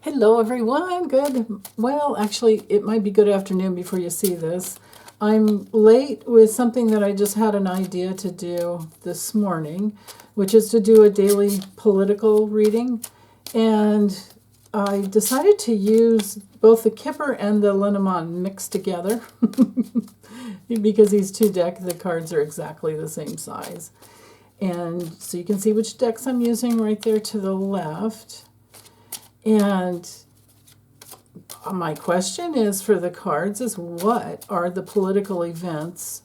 Hello, everyone. Good. Well, actually, it might be good afternoon before you see this. I'm late with something that I just had an idea to do this morning, which is to do a daily political reading. And I decided to use both the Kipper and the Lenormand mixed together because these two the cards are exactly the same size. And so you can see which decks I'm using right there to the left. And my question is for the cards is, what are the political events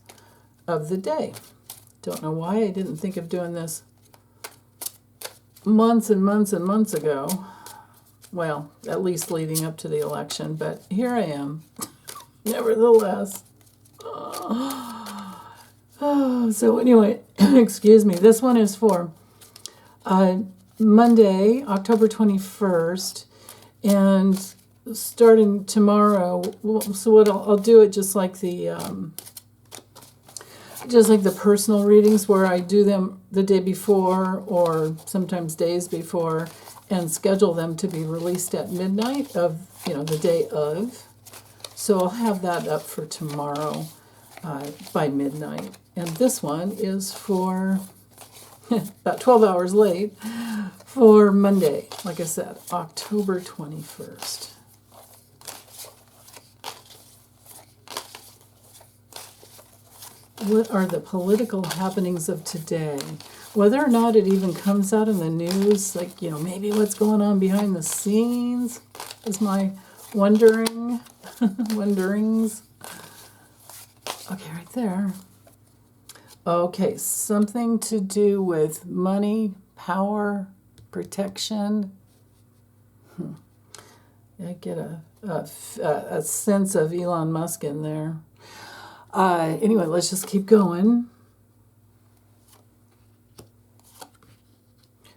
of the day? Don't know why I didn't think of doing this months and months and months ago. Well, at least leading up to the election, but here I am, nevertheless. So anyway, excuse me, this one is for Monday, October 21st, and starting tomorrow. So what I'll do it just like the personal readings, where I do them the day before or sometimes days before, and schedule them to be released at midnight of the day of. So I'll have that up for tomorrow by midnight, and this one is for about 12 hours late for Monday, like I said, October 21st. What are the political happenings of today? Whether or not it even comes out in the news, like, maybe what's going on behind the scenes is my wonderings. Okay, right there. Okay, something to do with money, power, protection. I get a sense of Elon Musk in there. Anyway, let's just keep going.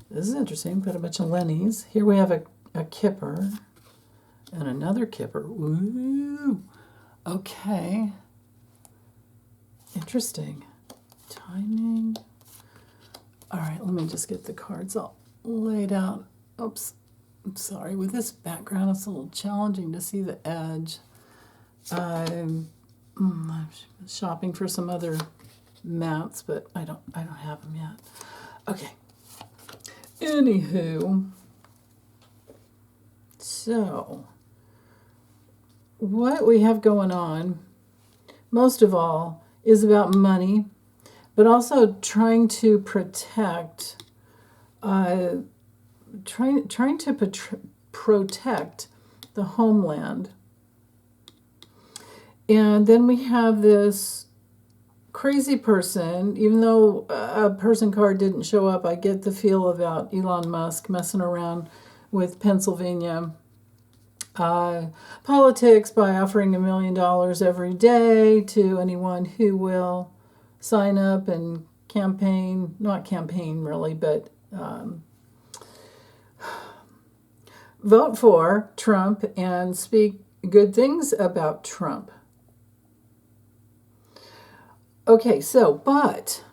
This is interesting. Got a bunch of Lennies. Here we have a Kipper and another Kipper. Ooh. Okay. Interesting. Timing. All right, let me just get the cards all laid out. Oops. I'm sorry. With this background, it's a little challenging to see the edge. I'm shopping for some other mats, but I don't have them yet. Okay. Anywho, so what we have going on, most of all, is about money, but also trying to protect, trying to protect the homeland. And then we have this crazy person. Even though a person card didn't show up, I get the feel about Elon Musk messing around with Pennsylvania politics by offering $1 million every day to anyone who will sign up and campaign, not campaign really, but vote for Trump and speak good things about Trump. Okay, so, but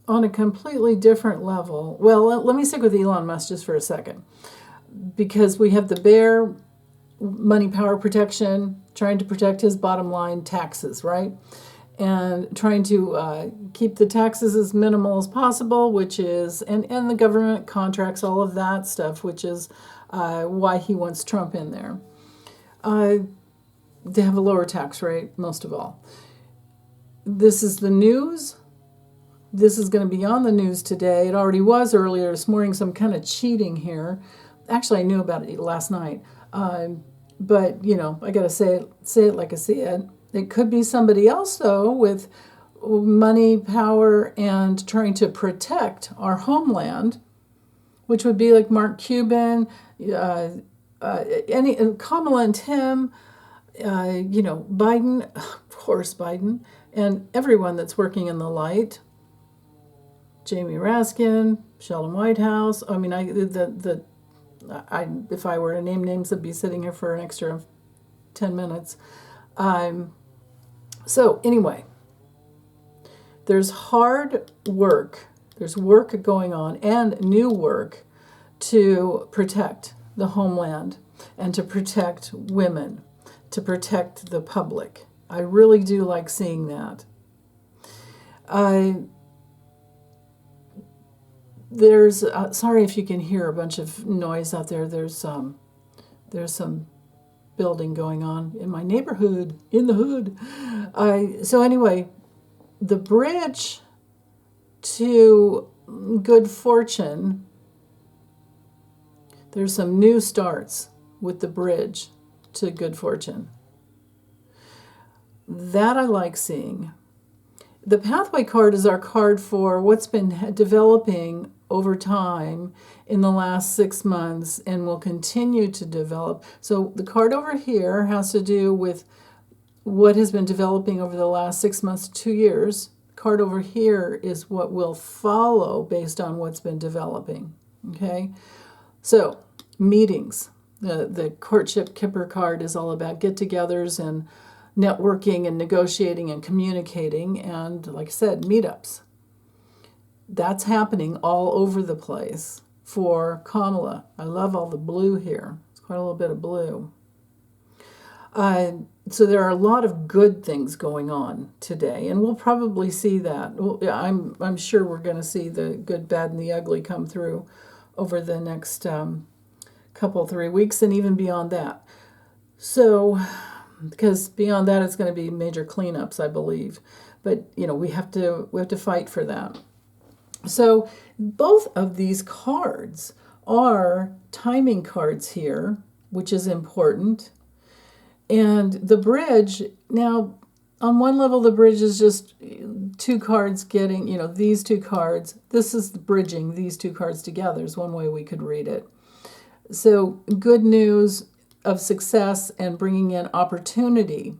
on a completely different level, well, let me stick with Elon Musk just for a second, because we have the bear, money, power, protection, trying to protect his bottom line, taxes, right? And trying to keep the taxes as minimal as possible, which is, and the government contracts, all of that stuff, which is why he wants Trump in there. To have a lower tax rate, most of all. This is the news. This is going to be on the news today. It already was earlier this morning, so I'm kind of cheating here. Actually, I knew about it last night. But, I got to say it like I see it. It could be somebody else, though, with money, power, and trying to protect our homeland, which would be like Mark Cuban, Kamala and Tim, Biden, of course, Biden, and everyone that's working in the light. Jamie Raskin, Sheldon Whitehouse. I mean, if I were to name names, I'd be sitting here for an extra 10 minutes. So anyway, there's hard work. There's work going on and new work to protect the homeland. and to protect women, to protect the public. I really do like seeing that. There's sorry if you can hear a bunch of noise out there. There's some building going on in my neighborhood, in the hood. So anyway, the bridge to good fortune, there's some new starts with the bridge to good fortune. That I like seeing. The pathway card is our card for what's been developing over time in the last 6 months and will continue to develop. So the card over here has to do with what has been developing over the last 6 months to 2 years. The card over here is what will follow based on what's been developing. Okay? So, meetings. The courtship Kipper card is all about get-togethers and networking and negotiating and communicating, and like I said, meetups. That's happening all over the place for Kamala. I love all the blue here. It's quite a little bit of blue. So there are a lot of good things going on today, and we'll probably see that. I'm sure we're going to see the good, bad, and the ugly come through over the next couple, 3 weeks, and even beyond that. So, because beyond that, it's going to be major cleanups, I believe. But we have to fight for that. So both of these cards are timing cards here, which is important. And the bridge, now on one level, the bridge is just two cards getting, these two cards. This is bridging these two cards together is one way we could read it. So good news of success and bringing in opportunity.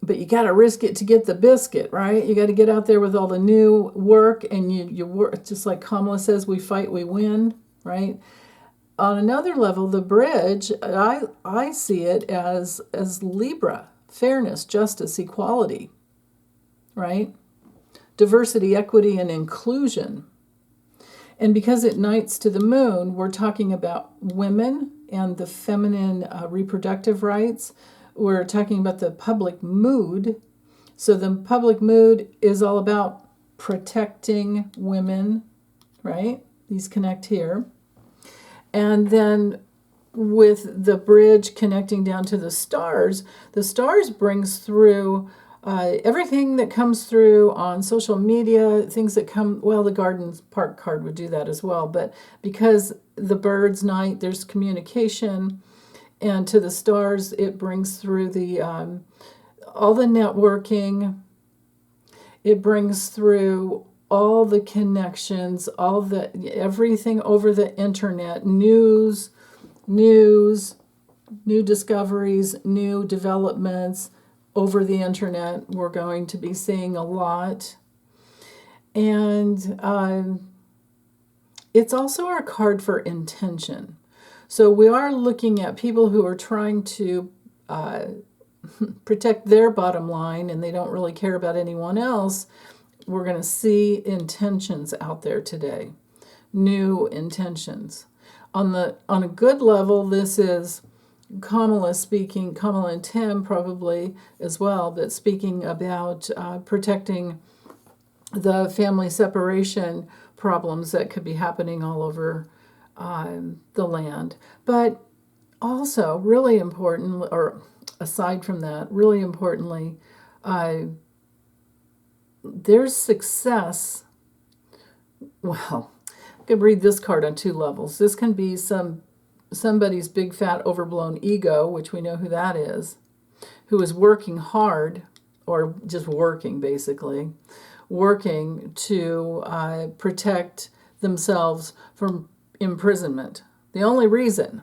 But you got to risk it to get the biscuit, right? You got to get out there with all the new work, and you work, just like Kamala says, we fight, we win, right? On another level, the bridge, I see it as Libra, fairness, justice, equality, right? Diversity, equity, and inclusion. And because it knights to the moon, we're talking about women and the feminine reproductive rights. We're talking about the public mood. So the public mood is all about protecting women, right? These connect here. And then with the bridge connecting down to the stars brings through everything that comes through on social media, things that come, well, the garden park card would do that as well, but because the bird's night, there's communication, and to the stars, it brings through the all the networking, it brings through all the connections, everything over the internet, new discoveries, new developments over the internet. We're going to be seeing a lot. And it's also our card for intention. So we are looking at people who are trying to protect their bottom line and they don't really care about anyone else. We're going to see intentions out there today, new intentions. On a good level, this is Kamala speaking, Kamala and Tim probably as well, but speaking about protecting the family separation problems that could be happening all over the land. But also, really important, or aside from that, really importantly, there's success. Well, I could read this card on two levels. This can be somebody's big, fat, overblown ego, which we know who that is, who is working hard, or just working, basically, working to protect themselves from imprisonment. The only reason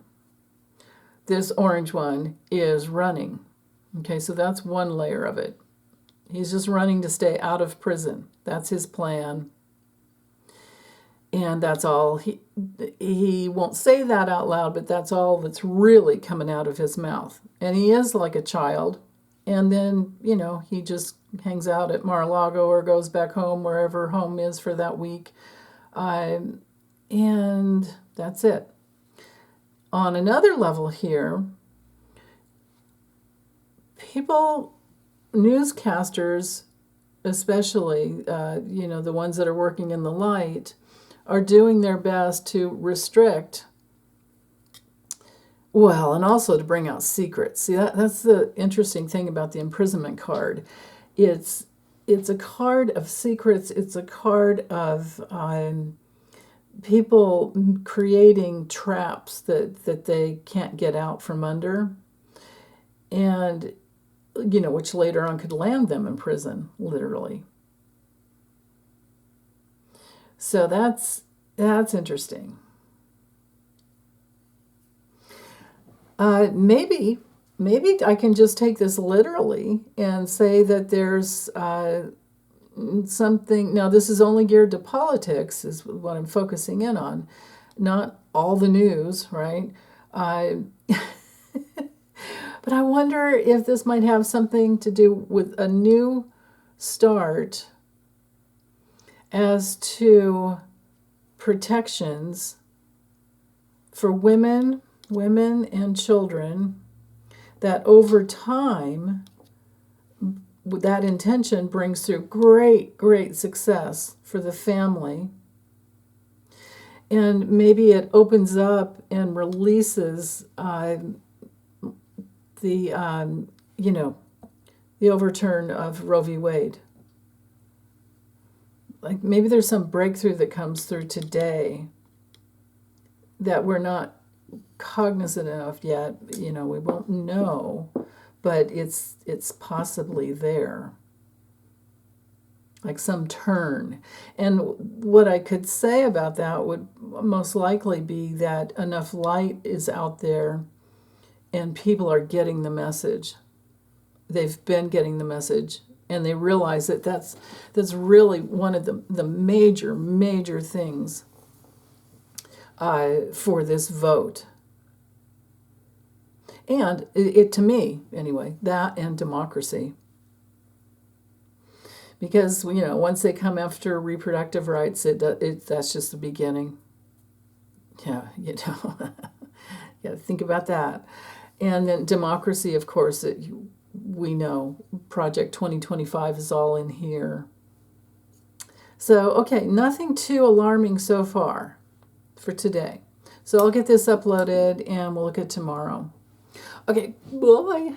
this orange one is running. Okay, so that's one layer of it. He's just running to stay out of prison. That's his plan. And that's all. He won't say that out loud, but that's all that's really coming out of his mouth. And he is like a child. And then, he just hangs out at Mar-a-Lago or goes back home, wherever home is for that week. And that's it. On another level here, people, newscasters especially, the ones that are working in the light, are doing their best to restrict, well, and also to bring out secrets. See, that's the interesting thing about the imprisonment card. It's a card of secrets. It's a card of people creating traps that they can't get out from under, and which later on could land them in prison, literally. So that's interesting. Maybe I can just take this literally and say that there's something. Now, this is only geared to politics, is what I'm focusing in on, not all the news, right? But I wonder if this might have something to do with a new start as to protections for women and children, that over time, that intention brings through great success for the family. And maybe it opens up and releases the overturn of Roe v. Wade. Like maybe there's some breakthrough that comes through today that we're not cognizant of yet. We won't know, but it's possibly there. Like some turn. And what I could say about that would most likely be that enough light is out there and people are getting the message. They've been getting the message, and they realize that that's really one of the major things for this vote. And it to me, anyway, that and democracy. Because, once they come after reproductive rights, that's just the beginning. Yeah, you got to think about that. And then democracy, of course, we know Project 2025 is all in here. So, okay, nothing too alarming so far for today. So I'll get this uploaded and we'll look at tomorrow. Okay, bye.